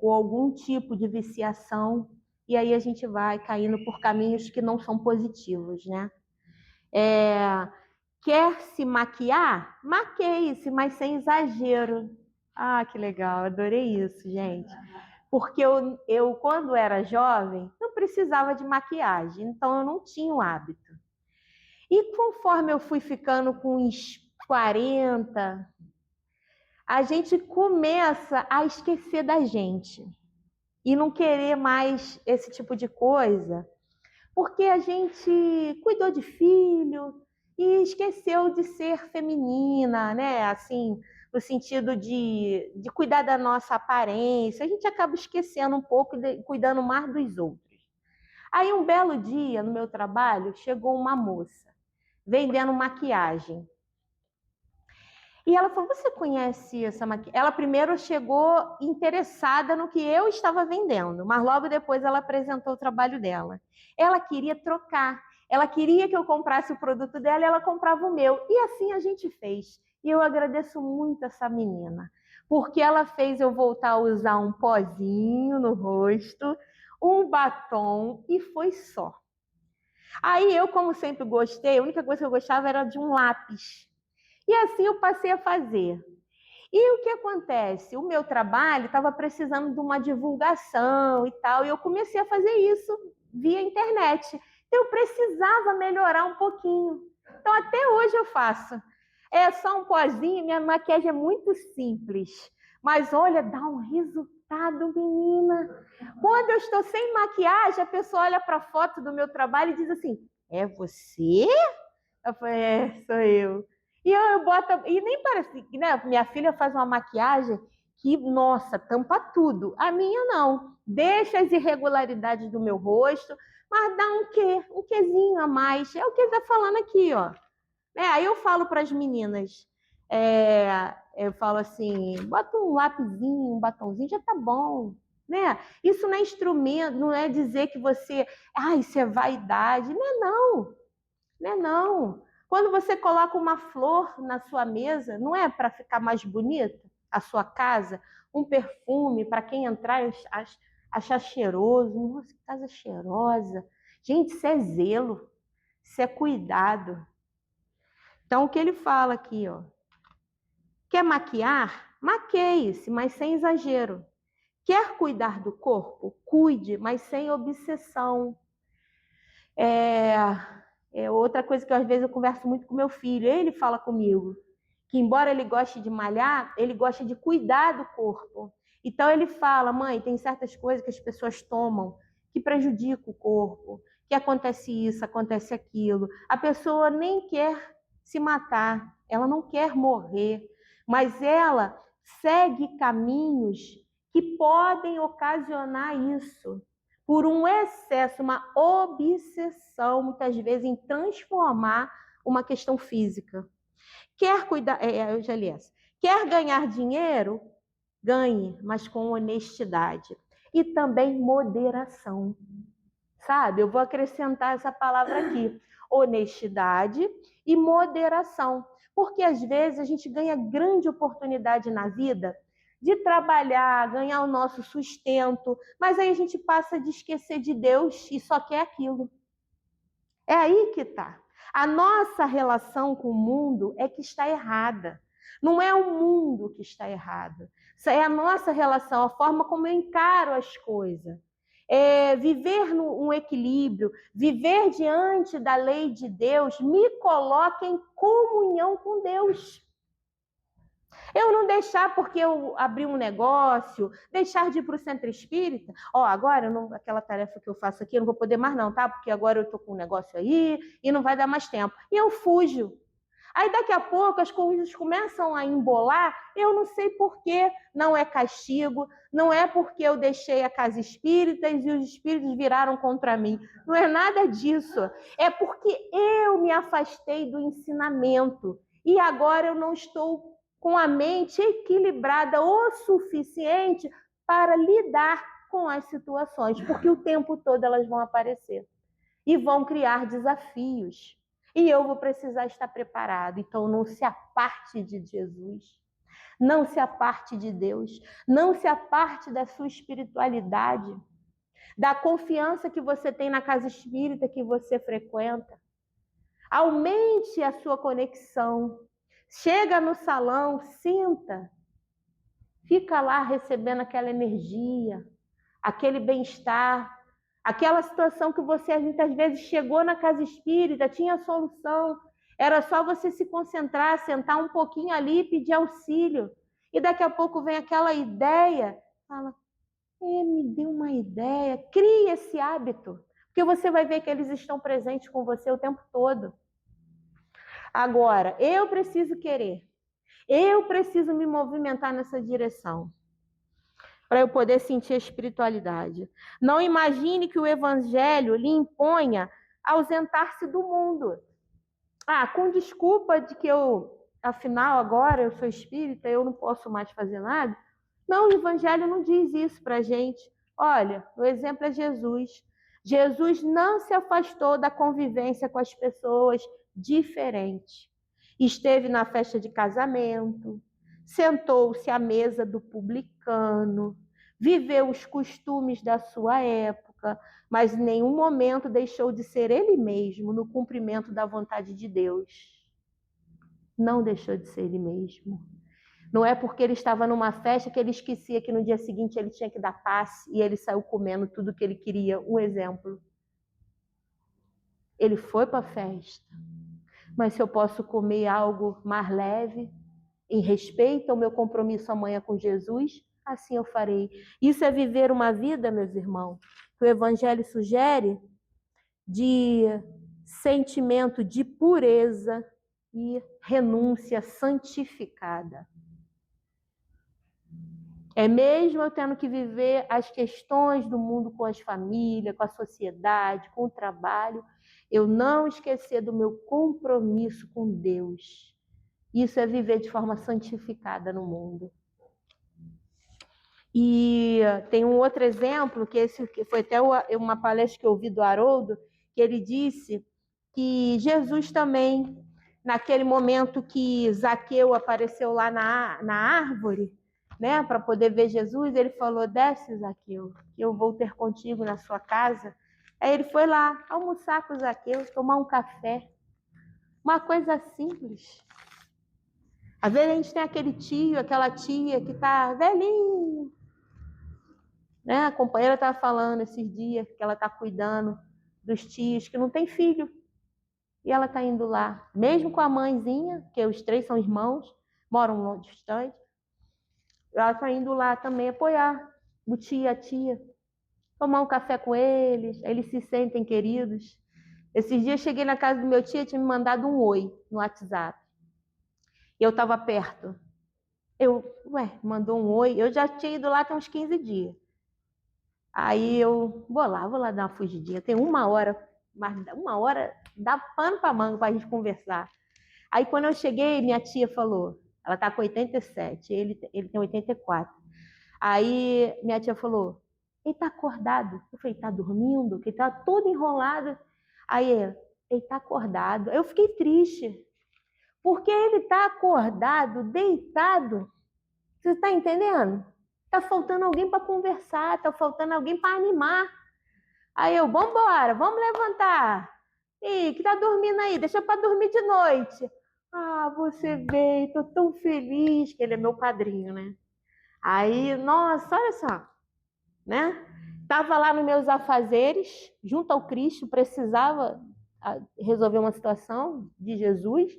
com algum tipo de viciação, e aí a gente vai caindo por caminhos que não são positivos, né? Quer se maquiar? Maqueie-se, mas sem exagero. Ah, que legal, adorei isso, gente. Porque eu quando era jovem, não precisava de maquiagem, então eu não tinha o hábito. E conforme eu fui ficando com uns 40, a gente começa a esquecer da gente e não querer mais esse tipo de coisa, porque a gente cuidou de filho e esqueceu de ser feminina, né? Assim, no sentido de cuidar da nossa aparência, a gente acaba esquecendo um pouco e cuidando mais dos outros. Aí, um belo dia, no meu trabalho, chegou uma moça vendendo maquiagem. E ela falou, você conhece essa maquiagem? Ela primeiro chegou interessada no que eu estava vendendo, mas logo depois ela apresentou o trabalho dela. Ela queria trocar, ela queria que eu comprasse o produto dela e ela comprava o meu. E assim a gente fez. E eu agradeço muito essa menina, porque ela fez eu voltar a usar um pozinho no rosto, um batom e foi só. Aí eu, como sempre gostei, a única coisa que eu gostava era de um lápis. E assim eu passei a fazer. E o que acontece? O meu trabalho estava precisando de uma divulgação e tal, e eu comecei a fazer isso via internet. Então, eu precisava melhorar um pouquinho. Então, até hoje eu faço. É só um pozinho, minha maquiagem é muito simples. Mas olha, dá um resultado, menina. Quando eu estou sem maquiagem, a pessoa olha para a foto do meu trabalho e diz assim: é você? Eu falei, sou eu. E eu boto, e nem parece, né? Minha filha faz uma maquiagem que, nossa, tampa tudo. A minha não. Deixa as irregularidades do meu rosto, mas dá um quê? Um quezinho a mais. É o que ele está falando aqui, ó. Aí eu falo para as meninas, eu falo assim, bota um lapisinho, um batonzinho, já tá bom. Né? Isso não é instrumento, não é dizer que você, isso é vaidade. Não é não. Não é não. Quando você coloca uma flor na sua mesa, não é para ficar mais bonita a sua casa? Um perfume para quem entrar achar cheiroso. Nossa, que casa cheirosa. Gente, isso é zelo, isso é cuidado. Então, o que ele fala aqui, ó. Quer maquiar? Maqueie-se, mas sem exagero. Quer cuidar do corpo? Cuide, mas sem obsessão. Outra coisa que às vezes eu converso muito com meu filho, ele fala comigo, que embora ele goste de malhar, ele gosta de cuidar do corpo. Então ele fala, mãe, tem certas coisas que as pessoas tomam que prejudicam o corpo, que acontece isso, acontece aquilo. A pessoa nem quer se matar, ela não quer morrer, mas ela segue caminhos que podem ocasionar isso por um excesso, uma obsessão, muitas vezes, em transformar uma questão física. Quer cuidar, eu já li essa. Quer ganhar dinheiro? Ganhe, mas com honestidade. E também moderação. Sabe? Eu vou acrescentar essa palavra aqui. Honestidade e moderação. Porque às vezes a gente ganha grande oportunidade na vida de trabalhar, ganhar o nosso sustento, mas aí a gente passa de esquecer de Deus e só quer aquilo. É aí que está. A nossa relação com o mundo é que está errada. Não é o mundo que está errado. Isso é a nossa relação, a forma como eu encaro as coisas. Viver um equilíbrio, viver diante da lei de Deus, me coloca em comunhão com Deus. Eu não deixar porque eu abri um negócio, deixar de ir para o centro espírita. Agora, aquela tarefa que eu faço aqui, eu não vou poder mais não, tá? Porque agora eu estou com um negócio aí e não vai dar mais tempo. E eu fujo. Aí daqui a pouco as coisas começam a embolar, eu não sei por quê, não é castigo, não é porque eu deixei a casa espírita e os espíritos viraram contra mim. Não é nada disso. É porque eu me afastei do ensinamento e agora eu não estou com a mente equilibrada o suficiente para lidar com as situações, porque o tempo todo elas vão aparecer e vão criar desafios. E eu vou precisar estar preparado. Então, não se aparte de Jesus. Não se aparte de Deus. Não se aparte da sua espiritualidade, da confiança que você tem na casa espírita que você frequenta. Aumente a sua conexão. Chega no salão, sinta. Fica lá recebendo aquela energia, aquele bem-estar, aquela situação que você muitas vezes chegou na casa espírita, tinha solução, era só você se concentrar, sentar um pouquinho ali e pedir auxílio. E daqui a pouco vem aquela ideia, fala, me deu uma ideia, crie esse hábito, porque você vai ver que eles estão presentes com você o tempo todo. Agora, eu preciso querer, eu preciso me movimentar nessa direção, para eu poder sentir a espiritualidade. Não imagine que o evangelho lhe imponha ausentar-se do mundo. Com desculpa de que afinal, agora eu sou espírita, eu não posso mais fazer nada. Não, o evangelho não diz isso para a gente. Olha, o exemplo é Jesus. Jesus não se afastou da convivência com as pessoas diferentes. Esteve na festa de casamento, sentou-se à mesa do publicano, viveu os costumes da sua época, mas em nenhum momento deixou de ser ele mesmo no cumprimento da vontade de Deus. Não deixou de ser ele mesmo. Não é porque ele estava numa festa que ele esquecia que no dia seguinte ele tinha que dar passe e ele saiu comendo tudo que ele queria. Um exemplo. Ele foi para a festa, mas se eu posso comer algo mais leve, em respeito ao meu compromisso amanhã com Jesus, assim eu farei. Isso é viver uma vida, meus irmãos, que o Evangelho sugere de sentimento de pureza e renúncia santificada. É mesmo eu tendo que viver as questões do mundo com as famílias, com a sociedade, com o trabalho, eu não esquecer do meu compromisso com Deus. Isso é viver de forma santificada no mundo. E tem um outro exemplo, que foi até uma palestra que eu ouvi do Haroldo, que ele disse que Jesus também, naquele momento que Zaqueu apareceu lá na árvore, né, para poder ver Jesus, ele falou, desce, Zaqueu, que eu vou ter contigo na sua casa. Aí ele foi lá almoçar com Zaqueu, tomar um café. Uma coisa simples. Às vezes a gente tem aquele tio, aquela tia que está velhinho, né? A companheira estava falando esses dias que ela está cuidando dos tios que não tem filho. E ela está indo lá, mesmo com a mãezinha, que os três são irmãos, moram longe, distante. Ela está indo lá também apoiar o tio e a tia, tomar um café com eles se sentem queridos. Esses dias cheguei na casa do meu tio, tinha me mandado um oi no WhatsApp. E eu estava perto. Mandou um oi. Eu já tinha ido lá tem uns 15 dias. Aí eu vou lá dar uma fugidinha. Tem uma hora, mas uma hora dá pano para manga para a gente conversar. Aí quando eu cheguei, minha tia falou, ela tá com 87, ele tem 84. Aí minha tia falou, ele tá acordado. Eu falei, tá dormindo? Que tá todo enrolado. Aí ele tá acordado. Eu fiquei triste, porque ele tá acordado, deitado. Você está entendendo? Está faltando alguém para conversar, está faltando alguém para animar. Aí eu, vambora, vamos levantar. Ih, que tá dormindo aí? Deixa para dormir de noite. Você veio, tô tão feliz que ele é meu padrinho, né? Aí, nossa, olha só, né? Tava lá nos meus afazeres, junto ao Cristo, precisava resolver uma situação de Jesus.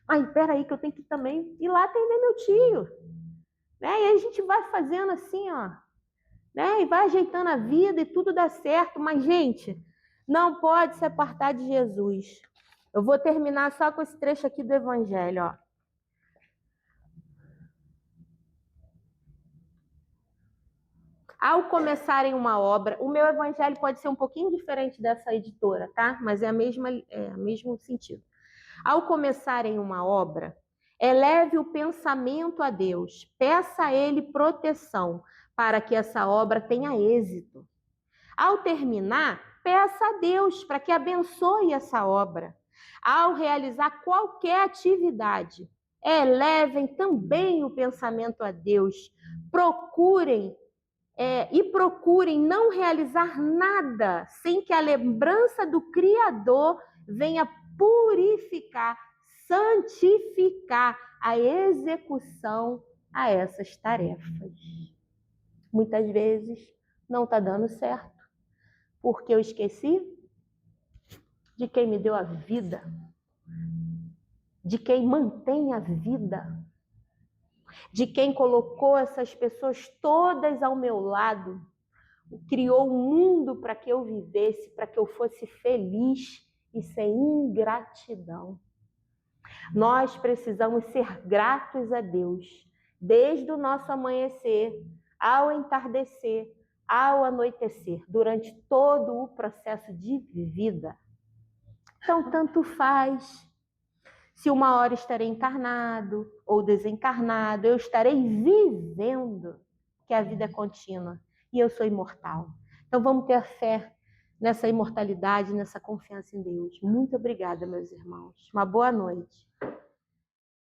Mas espera aí que eu tenho que também ir lá atender meu tio. Né? E aí a gente vai fazendo assim, ó, né? E vai ajeitando a vida e tudo dá certo. Mas, gente, não pode se apartar de Jesus. Eu vou terminar só com esse trecho aqui do Evangelho, ó. Ao começarem uma obra, o meu Evangelho pode ser um pouquinho diferente dessa editora, tá? Mas é o mesmo sentido. Ao começarem uma obra, eleve o pensamento a Deus, peça a Ele proteção para que essa obra tenha êxito. Ao terminar, peça a Deus para que abençoe essa obra. Ao realizar qualquer atividade, elevem também o pensamento a Deus. Procurem não realizar nada sem que a lembrança do Criador venha purificar, santificar a execução a essas tarefas. Muitas vezes não está dando certo, porque eu esqueci de quem me deu a vida, de quem mantém a vida, de quem colocou essas pessoas todas ao meu lado, criou um mundo para que eu vivesse, para que eu fosse feliz e sem ingratidão. Nós precisamos ser gratos a Deus, desde o nosso amanhecer, ao entardecer, ao anoitecer, durante todo o processo de vida. Então, tanto faz se uma hora estarei encarnado ou desencarnado, eu estarei vivendo, que a vida é contínua e eu sou imortal. Então vamos ter fé nessa imortalidade, nessa confiança em Deus. Muito obrigada, meus irmãos. Uma boa noite.